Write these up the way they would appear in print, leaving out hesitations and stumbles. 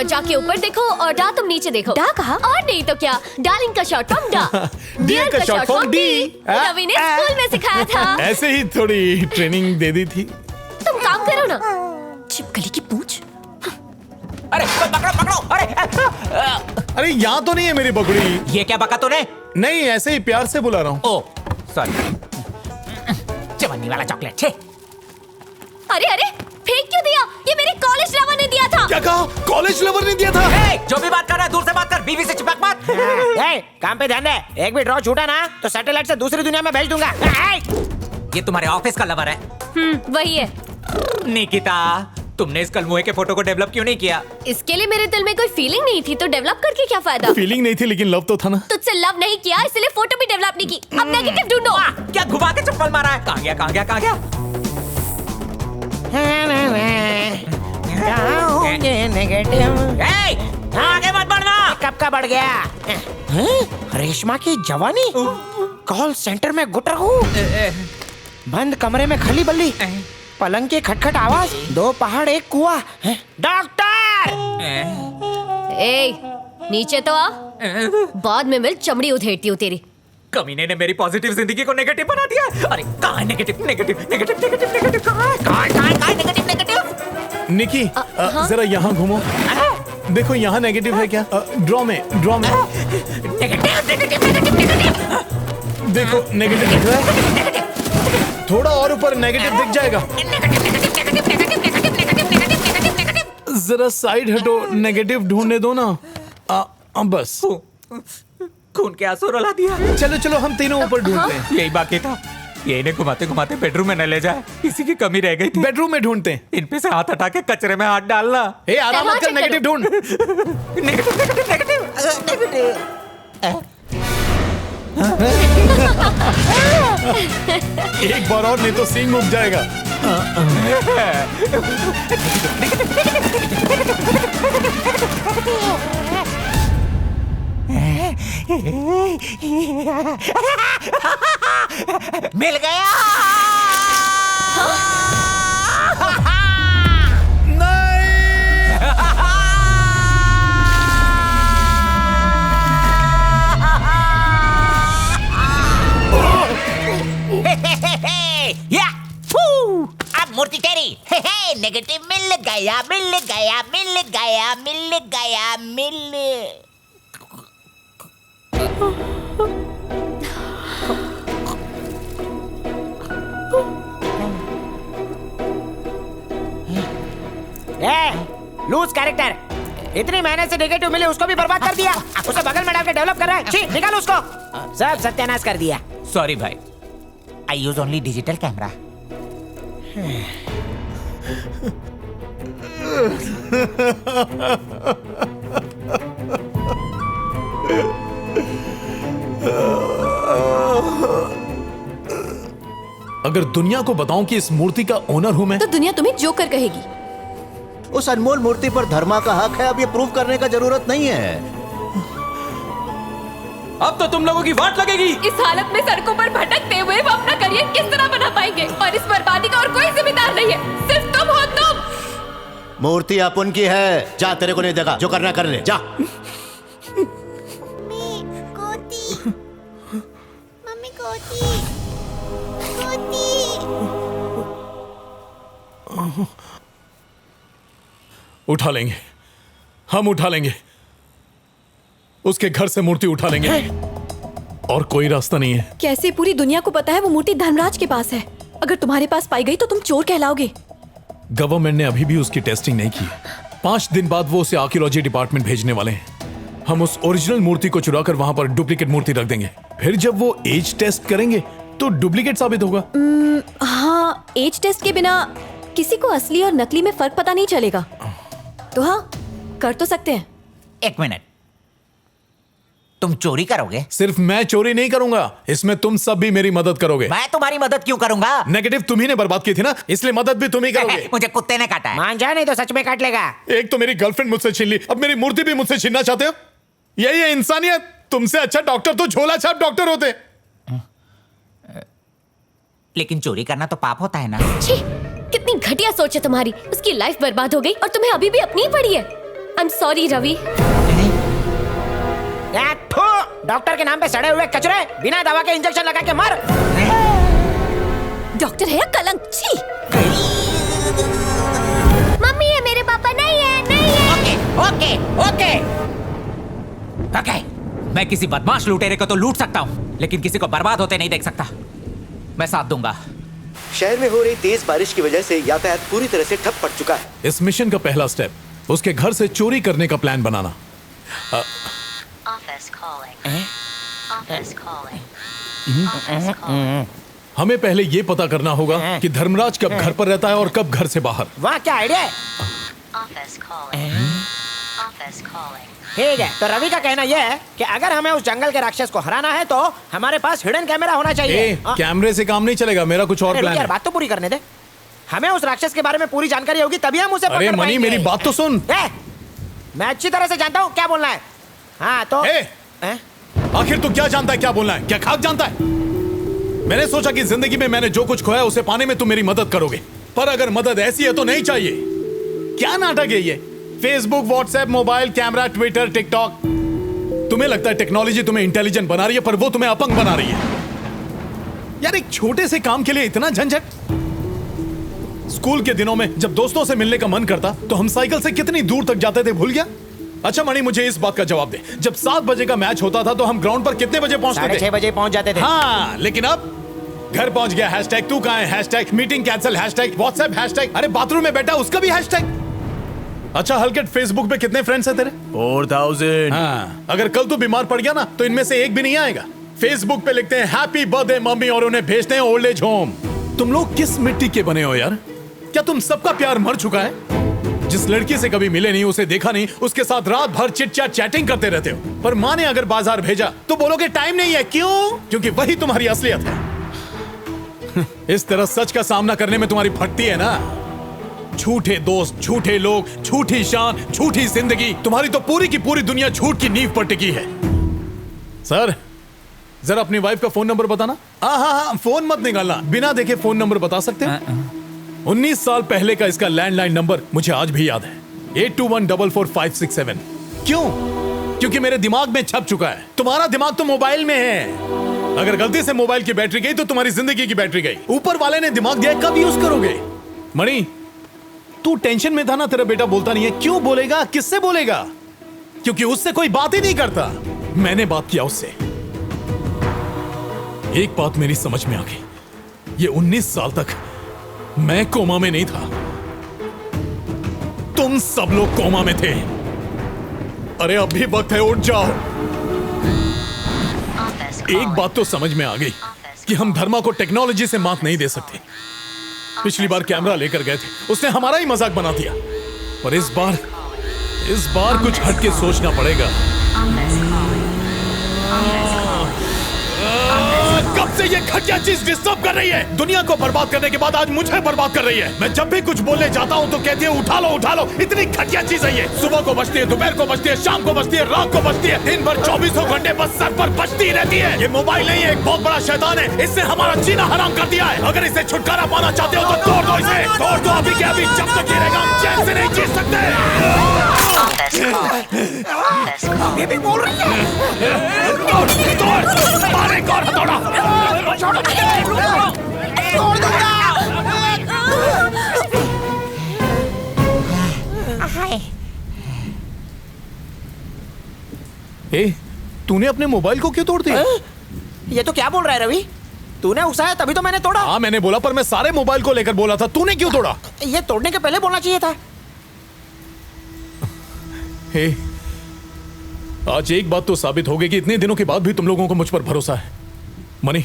जाके ऊपर देखो और डा तुम नीचे देखो। डा कहा? और नहीं तो क्या, डार्लिंग का शॉर्ट फॉर्म डा, डियर का शॉर्ट फॉर्म डी। रवि ने स्कूल में सिखाया था। ऐसे ही थोड़ी ट्रेनिंग दे दी थी। तुम काम करो ना। छिपकली की पूंछ। अरे पकड़ो पकड़ो। अरे यहाँ तो नहीं है मेरी पकड़ी। ये क्या बका तूने? नहीं, ऐसे ही प्यार से बुला रहा हूँ। ओ सॉरी। चवन्नी वाला चॉकलेट छे। अरे अरे, फेंक क्यों दिया? ये मेरे कॉलेज लवर ने दिया था। क्या कहा? कॉलेज लवर ने दिया था? जो भी बात कर रहा है दूर से बात कर, बीवी से चिपक मत। काम पे ध्यान दे। एक भी ड्रॉ छूटा ना तो सैटेलाइट से दूसरी दुनिया में भेज दूंगा। ये तुम्हारे ऑफिस का लवर है? वही है। निकिता, तुमने इस कलमुए के फोटो को डेवलप क्यों नहीं किया? इसके लिए मेरे दिल में कोई फीलिंग नहीं थी, तो डेवलप करके क्या फायदा? फीलिंग नहीं थी लेकिन लव तो था ना। तुझसे लव नहीं किया इसलिए फोटो भी डेवलप नहीं की। अब नेगेटिव ढूंढो। क्या घुमा के चप्पल मारा है? कहाँ गया कहाँ गया कहाँ गया? नेगेटिव। आगे मत बढ़ना। कब का बढ़ गया? रेशमा की जवानी, कॉल सेंटर में गुटरगू, बंद कमरे में खली बल्ली, पलंग की खटखट आवाज, 2 पहाड़ 1 कुआं। डॉक्टर! ए, नीचे तो आ। बाद में मिल चमड़ी उधेड़ती हूँ तेरी। कमीने ने मेरी पॉजिटिव जिंदगी को नेगेटिव बना दिया। अरे कहाँ है negative negative negative negative negative? कहाँ है नेगेटिव नेगेटिव? निकी, जरा यहाँ घूमो। देखो यहाँ नेगेटिव है क्या? ड्रॉ में नेगेटिव नेगेटिव नेगेटिव नेगेटिव। देखो नेगेटिव दिख रहा है। थोड़ा और ऊपर नेगेटिव दिख जाएगा। जरा साइड हटो, नेगेटिव ढूंढने दो ना। बस खून के आंसू रुला दिया। चलो चलो, हम तीनों ऊपर ढूंढते हैं। यही बाकी था। ये इन्हें घुमाते घुमाते बेडरूम में न ले जाए, इसी की कमी रह गई थी। बेडरूम में ढूंढते हैं। इन पे से हाथ हटा के कचरे में हाथ डालना। ए, आराम मत कर, नेगेटिव ढूंढ। Negative negative negative. एक बार और, नहीं तो सींग उग जाएगा। मिल गया। या अब मूर्ति तेरी। नेगेटिव मिल गया मिल गया मिल गया मिल गया मिल। लूज कैरेक्टर, इतनी मेहनत से नेगेटिव मिले उसको भी बर्बाद कर दिया। उसे बगल में डाल के डेवलप कर रहा है। छी, निकालो उसको। सब सत्यानाश कर दिया। सॉरी भाई, आई यूज ओनली डिजिटल कैमरा। अगर दुनिया को बताऊं कि इस मूर्ति का ओनर हूं मैं, तो दुनिया तुम्हें जोकर कहेगी। उस अनमोल मूर्ति पर धर्मा का हक है। अब ये प्रूव करने का जरूरत नहीं है। अब तो तुम लोगों की वाट लगेगी। इस हालत में सड़कों पर भटकते हुए वो अपना करियर किस तरह बना पाएंगे? और इस बर्बादी का और कोई जिम्मेदार नहीं है, सिर्फ तुम हो तुम। मूर्ति अपन की है। जा, तेरे को नहीं देगा, जो करना कर ले, जा। मम्मी कोती उठा लेंगे, हम उठा लेंगे। उसके घर से मूर्ति उठा लेंगे। और कोई रास्ता नहीं है। कैसे पूरी दुनिया को पता है वो मूर्ति धर्मराज के पास है? अगर तुम्हारे पास पाई गई तो तुम चोर कहलाओगे। गवर्नमेंट ने अभी भी उसकी टेस्टिंग नहीं की। 5 दिन बाद वो उसे आर्कियोलॉजी डिपार्टमेंट भेजने वाले हैं। हम उस ओरिजिनल मूर्ति को चुराकर वहां पर डुप्लीकेट मूर्ति रख देंगे। फिर जब वो एज टेस्ट करेंगे तो डुप्लीकेट साबित होगा। हाँ, एज टेस्ट के बिना किसी को असली और नकली में फर्क पता नहीं चलेगा। तो हाँ, कर तो सकते हैं। 1 मिनट, तुम चोरी करोगे? सिर्फ मैं चोरी नहीं करूंगा, इसमें तुम सब भी मेरी मदद करोगे। मैं तुम्हारी मदद क्यों करूंगा? नेगेटिव तुम ही ने बर्बाद की थी ना, इसलिए मदद भी तुम ही करोगे। मुझे कुत्ते ने काटा है। मान जा, नहीं तो सच में काट लेगा। एक तो मेरी गर्लफ्रेंड मुझसे छीन ली, अब मेरी मूर्ति भी मुझसे छीनना चाहते हो? यही है इंसानियत। तुमसे अच्छा डॉक्टर तो झोला छाप डॉक्टर होते। लेकिन चोरी करना तो पाप होता है ना। छी, कितनी घटिया सोच है तुम्हारी। उसकी लाइफ बर्बाद हो गई और तुम्हें अभी भी अपनी ही पड़ी है। I am sorry Ravi. Doctor के नाम पे सड़े हुए कचरे, बिना दवा के इंजेक्शन लगा के मर। डॉक्टर है या कलंक? छी। मम्मी ये मेरे पापा नहीं है, नहीं है। Okay okay okay. मैं किसी बदमाश लुटेरे को तो लूट सकता हूँ, लेकिन किसी को बर्बाद होते नहीं देख सकता। मैं साथ दूंगा। शहर में हो रही तेज बारिश की वजह से यातायात पूरी तरह से ठप पड़ चुका है। इस मिशन का पहला स्टेप उसके घर से चोरी करने का प्लान बनाना। हमें पहले ये पता करना होगा कि धर्मराज कब घर पर रहता है और कब घर से बाहर। वाह क्या आइडिया है। ठीक है, तो रवि का कहना यह है कि अगर हमें उस जंगल के राक्षस को हराना है तो हमारे पास हिडन कैमरा होना चाहिए। कैमरे से काम नहीं चलेगा, मेरा कुछ और प्लान है। बात तो पूरी करने दे। हमें उस राक्षस के बारे में पूरी जानकारी होगी तभी हम उसे अरे मनी मेरी बात तो सुन। मैं अच्छी तरह से जानता हूँ क्या बोलना है। हाँ तो आखिर तू क्या जानता है क्या बोलना है? क्या खाक जानता है? मैंने सोचा कि जिंदगी में मैंने जो कुछ खोया उसे पाने में तुम मेरी मदद करोगे, पर अगर मदद ऐसी है तो नहीं चाहिए। क्या नाटक है ये? Facebook, WhatsApp, mobile, camera, Twitter, TikTok. तुम्हें लगता है टेक्नोलॉजी तुम्हें इंटेलिजेंट बना रही है, पर वो तुम्हें अपंग बना रही है। यार एक छोटे से काम के लिए इतना झंझट। स्कूल के दिनों में जब दोस्तों से मिलने का मन करता तो हम साइकिल से कितनी दूर तक जाते थे, भूल गया? अच्छा मणि मुझे इस बात का जवाब दे, जब 7 बजे का मैच होता था तो हम ग्राउंड पर कितने बजे पहुंचते थे? 6:30 बजे पहुंच जाते थे। हाँ, लेकिन अब घर पहुंच गया हैशटैग तू कहां है, hashtag meeting cancel, hashtag WhatsApp, hashtag अरे बाथरूम में बैठा उसका भी हैशटैग। अच्छा हलकट, फेसबुक पे कितने फ्रेंड्स हैं तेरे? 4000। हाँ, अगर कल तू बीमार पड़ गया ना तो इनमें से एक भी नहीं आएगा। फेसबुक पे लिखते हैं हैप्पी बर्थडे मम्मी और उन्हें भेजते हैं ओल्ड एज होम। तुम लोग किस मिट्टी के बने हो यार? क्या तुम सबका प्यार मर चुका है? जिस लड़की से कभी मिले नहीं, उसे देखा नहीं, उसके साथ रात भर चिट चैट चैटिंग करते रहते हो, पर माँ ने अगर बाजार भेजा तो बोलोगे टाइम नहीं है। क्यों? क्योंकि वही तुम्हारी असलियत है। इस तरह सच का सामना करने में तुम्हारी फटती है ना। झूठे दोस्त, झूठे लोग, झूठी शान, झूठी जिंदगी, तुम्हारी तो पूरी की पूरी दुनिया झूठ की नींव पर टिकी है। सर जरा अपनी वाइफ का फोन नंबर बताना। हाँ, फोन मत निकालना, बिना देखे फोन नंबर बता सकते हो? 19 साल पहले का इसका लैंडलाइन नंबर मुझे आज भी याद है, 82144567। क्यों? क्योंकि मेरे दिमाग में छप चुका है। तुम्हारा दिमाग तो मोबाइल में है। अगर गलती से मोबाइल की बैटरी गई तो तुम्हारी जिंदगी की बैटरी गई। ऊपर वाले ने दिमाग दिया, कब यूज करोगे? मणि तू टेंशन में था ना, तेरा बेटा बोलता नहीं है। क्यों बोलेगा? किससे बोलेगा? क्योंकि उससे कोई बात ही नहीं करता। मैंने बात किया उससे। एक बात मेरी समझ में आ गई, ये 19 साल तक मैं कोमा में नहीं था, तुम सब लोग कोमा में थे। अरे अभी वक्त है, उठ जाओ। एक बात तो समझ में आ गई कि हम धर्मा को टेक्नोलॉजी से मात नहीं दे सकते। पिछली बार कैमरा लेकर गए थे, उसने हमारा ही मजाक बना दिया, और इस बार कुछ हटके सोचना पड़ेगा। कब से ये घटिया चीज डिस्टर्ब कर रही है? दुनिया को बर्बाद करने के बाद आज मुझे बर्बाद कर रही है। मैं जब भी कुछ बोलने जाता हूँ तो कहती है उठा लो उठा लो। इतनी घटिया चीज है ये। सुबह को बजती है, दोपहर को बजती है, शाम को बजती है, रात को बजती है, दिन भर 24 घंटे बस सर पर बजती रहती है। ये मोबाइल नहीं है, एक बहुत बड़ा शैतान है। इससे हमारा जीना हराम कर दिया है। अगर इसे छुटकारा पाना चाहते हो तो तोड़ दो इसे, तोड़ दो अभी के अभी। जब तक ये रहेगा हम चैन से नहीं जी सकते। ये भी बोल रही है। मारे कौन हथौड़ा? तोड़ दूंगा। ए, तूने अपने मोबाइल को क्यों तोड़ दिया? ये तो क्या बोल रहा है रवि? तूने उकसाया तभी तो मैंने तोड़ा। हाँ मैंने बोला, पर मैं सारे मोबाइल को लेकर बोला था। तूने क्यों तोड़ा? ये तोड़ने के पहले बोलना चाहिए था। हे, आज एक बात तो साबित हो गई कि इतने दिनों के बाद भी तुम लोगों को मुझ पर भरोसा है। मनी,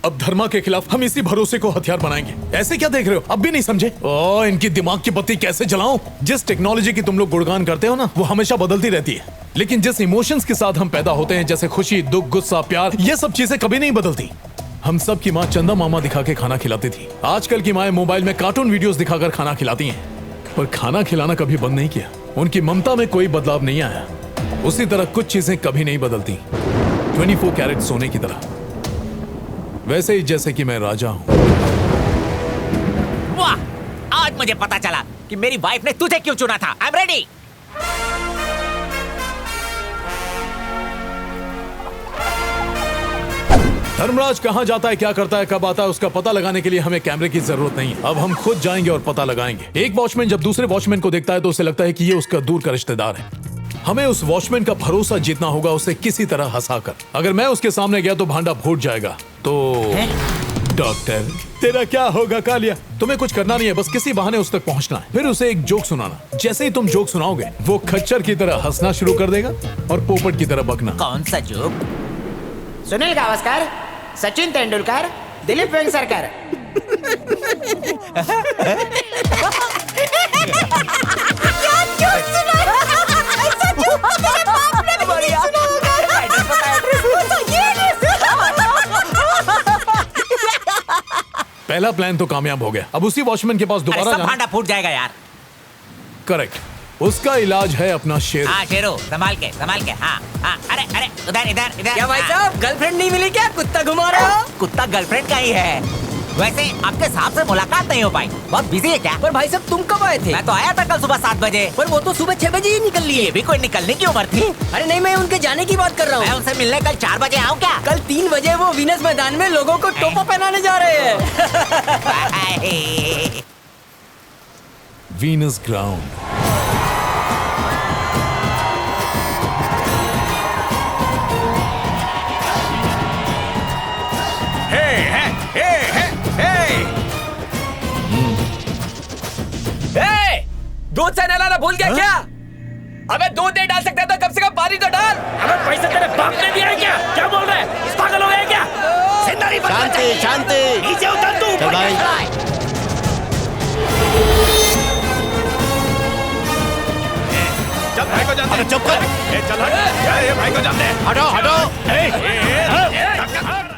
अब धर्मा के खिलाफ हम इसी भरोसे को हथियार बनाएंगे। ऐसे क्या देख रहे हो? अब भी नहीं समझे? इनकी दिमाग की बत्ती कैसे जलाऊं? जिस टेक्नोलॉजी की तुम लोग गुणगान करते हो ना, वो हमेशा बदलती रहती है, लेकिन जिस इमोशंस के साथ हम पैदा होते हैं, जैसे खुशी, दुख, गुस्सा, प्यार, ये सब चीजें कभी नहीं बदलती। हम सब की माँ चंदा मामा दिखा के खाना खिलाती थी। आजकल की माएं मोबाइल में कार्टून वीडियोस दिखाकर खाना खिलाती हैं, पर खाना खिलाना कभी बंद नहीं किया। उनकी ममता में कोई बदलाव नहीं आया। उसी तरह कुछ चीजें कभी नहीं बदलती, 24 कैरेट सोने की तरह, वैसे ही जैसे कि मैं राजा हूं। वाह, आज मुझे पता चला कि मेरी वाइफ ने तुझे क्यों चुना था। I am ready. धर्मराज कहाँ जाता है, क्या करता है, कब आता है, उसका पता लगाने के लिए हमें कैमरे की जरूरत नहीं है। अब हम खुद जाएंगे और पता लगाएंगे। एक वॉचमैन जब दूसरे वॉचमैन को देखता है तो उसे लगता है कि ये उसका दूर का रिश्तेदार है। हमें उस वॉचमैन का भरोसा जीतना होगा, उसे किसी तरह हंसाकर। अगर मैं उसके सामने गया तो भांडा फूट जाएगा। तो डॉक्टर तेरा क्या होगा कालिया? तुम्हें कुछ करना नहीं है, बस किसी बहाने उस तक पहुंचना है, फिर उसे एक जोक सुनाना। जैसे ही तुम जोक सुनाओगे वो खच्चर की तरह हंसना शुरू कर देगा और पोपट की तरह बकना। कौन सा जोक? सुनील गावस्कर, सचिन तेंदुलकर, दिलीप वेंगसरकर। पहला प्लान तो कामयाब हो गया। अब उसी वॉचमैन के पास अरे दोबारा सब जाना। भांडा फूट जाएगा यार। करेक्ट, उसका इलाज है अपना शेर। हाँ शेरो, संभाल के हाँ हाँ। अरे अरे उधर इधर इधर। क्या भाई हाँ। साहब गर्लफ्रेंड नहीं मिली क्या? कुत्ता घुमा रहे हो? कुत्ता गर्लफ्रेंड का ही है। वैसे आपके साहब से मुलाकात नहीं हो पाई, बहुत बिजी है क्या? पर भाई साहब तुम कब आए थे? मैं तो आया था कल सुबह 7 बजे। पर वो तो सुबह 6 बजे ही निकल लिए। ये भी कोई निकलने की उम्र थी? अरे नहीं, मैं उनके जाने की बात कर रहा मैं हूँ। उनसे मिलने कल 4 बजे आऊँ क्या? कल 3 बजे वो वीनस मैदान में लोगों को टोपा पहनाने जा रहे हैं। Venus ground. दूध से नहलाना भूल गया क्या? अबे दूध नहीं डाल सकते तो कम से कम पानी तो डाल। अबे पैसे तेरे बाप ने दिया है क्या? क्या बोल रहे हैं? इस पागल हो गए क्या? जिंदा नहीं बचना शांति चाहिए। शांति। नीचे उतर तू, चल ऊपर भाई। क्या खड़ा है? चल भाई को जानते। अरे चुप कर। चल हट। भाई को जानते। हटो हटो।